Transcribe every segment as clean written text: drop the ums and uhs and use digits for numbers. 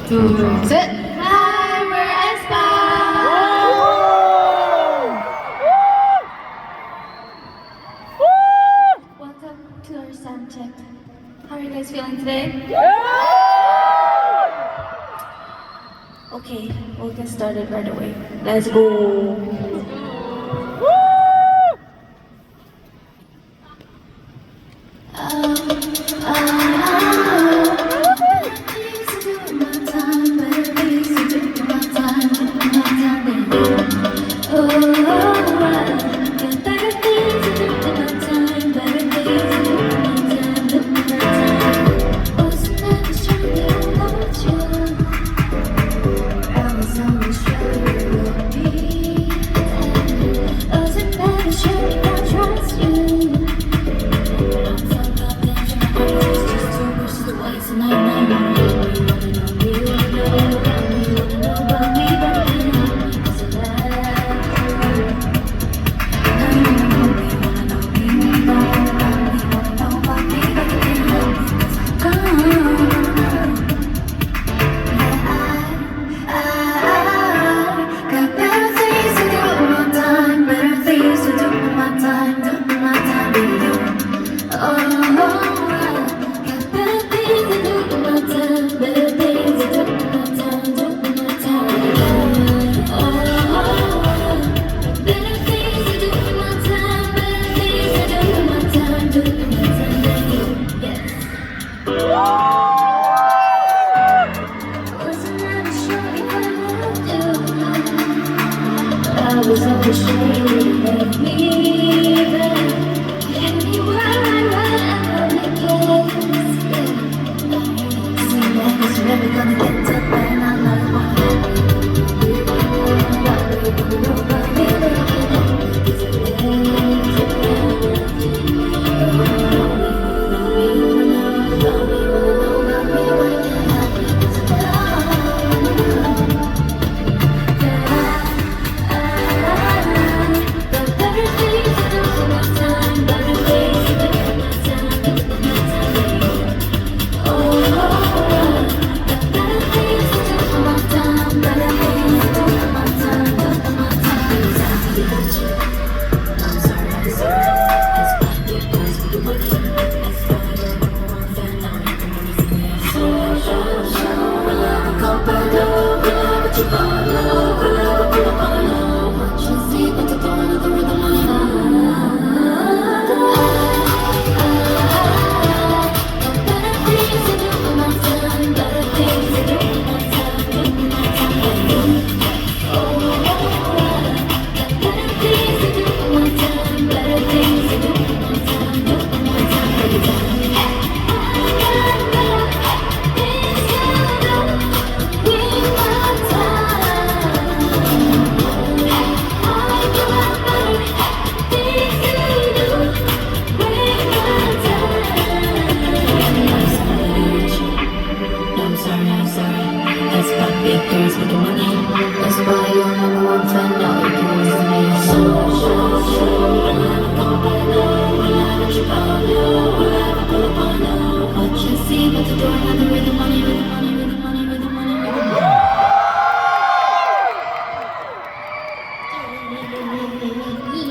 둘, 셋. Hi, we're aespa. Welcome to our sound check. How are you guys feeling today? Okay, we'll get started right away. Let's go.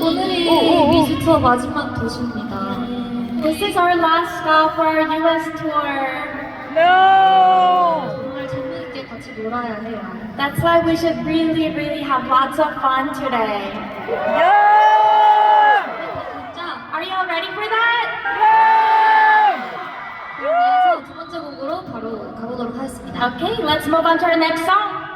오늘이 미주 투어 마지막 도시입니다. This is our last stop for our US tour. No! 정말 재미있게 같이 놀아야 해요. That's why we should really, really have lots of fun today. Yeah! 진짜 Are you all ready for that? 그럼 이어서 두 번째 곡으로 바로 가보도록 하겠습니다. Okay, let's move on to our next song.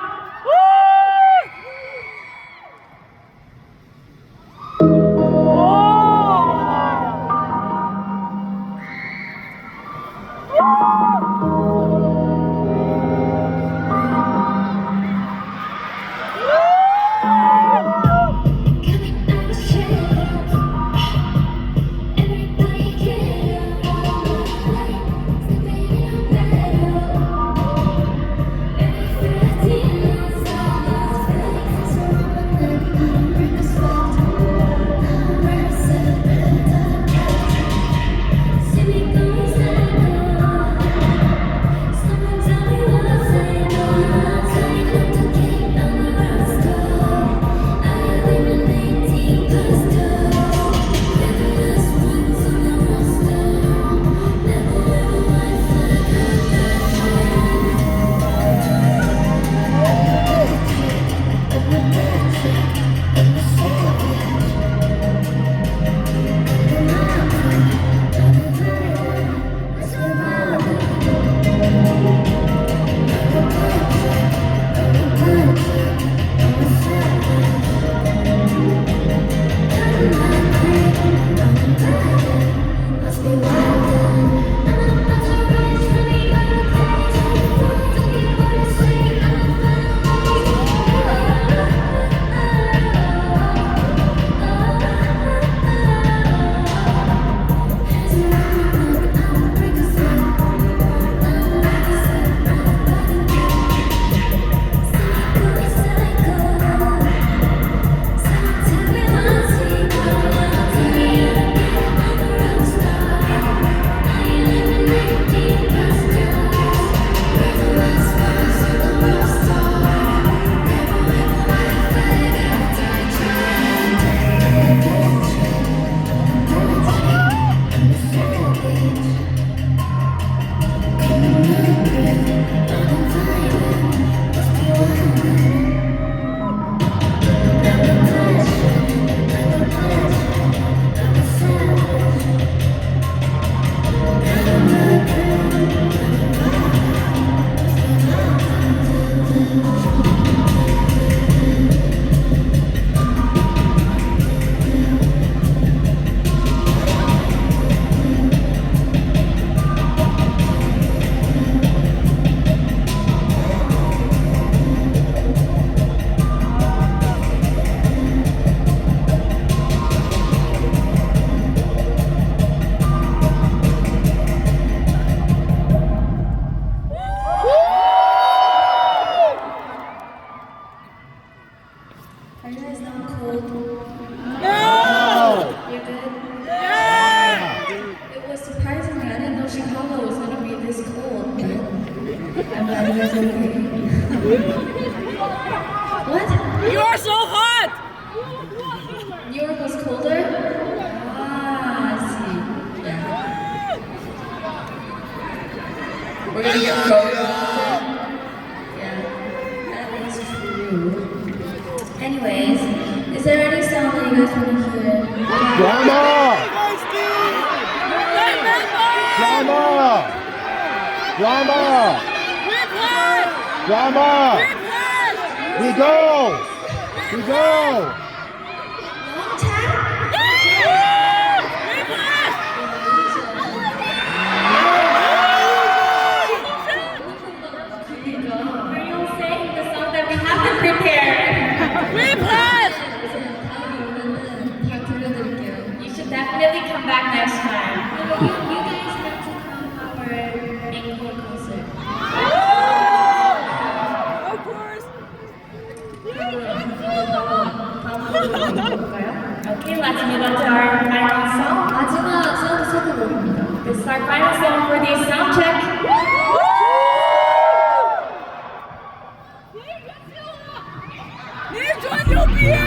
Everybody I'm glad you guys are okay. What? You are so hot! New York was colder? Ah, I see. Yeah. We're gonna get frozen. Yeah, that is true. Anyways, is there any song that you guys want to hear? Drama! Drama! Drama! Drama! We go! We go! Long tap? Are you saying the song that we haven't prepared? 다 들려드릴게요. You should definitely come back next time. You guys have to come our encore concert. Of course! Okay, let's move on to our final song. 마지막 사운드 체크곡입니다. This is our final song for the sound check. 님 전용기에!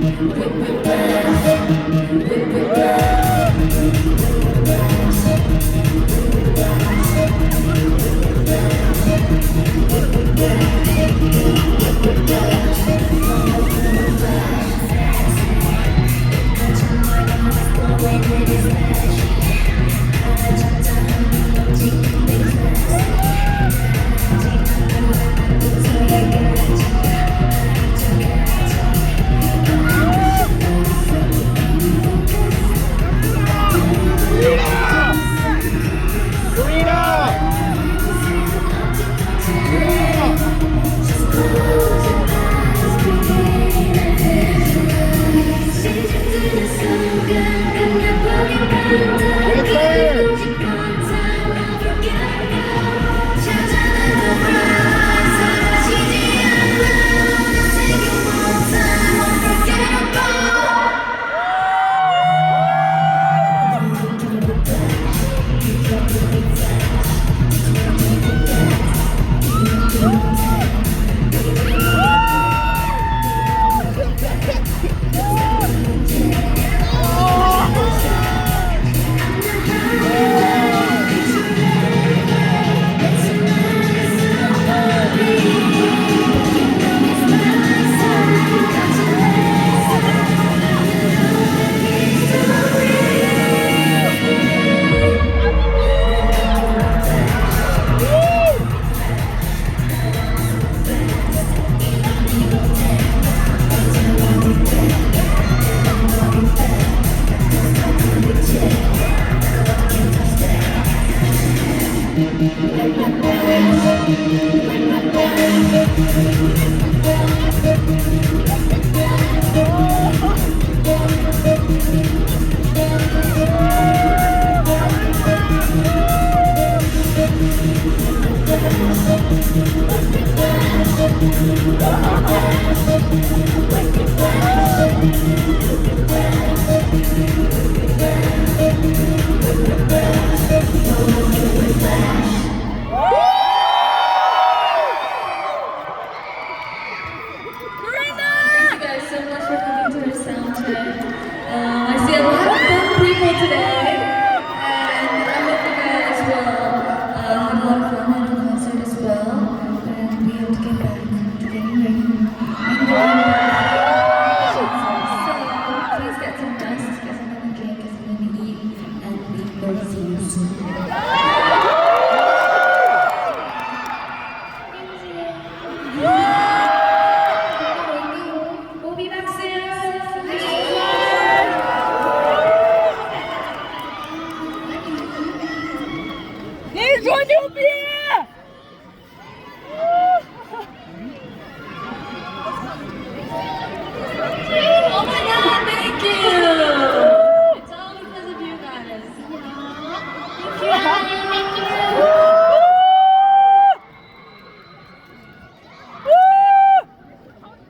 Thank you.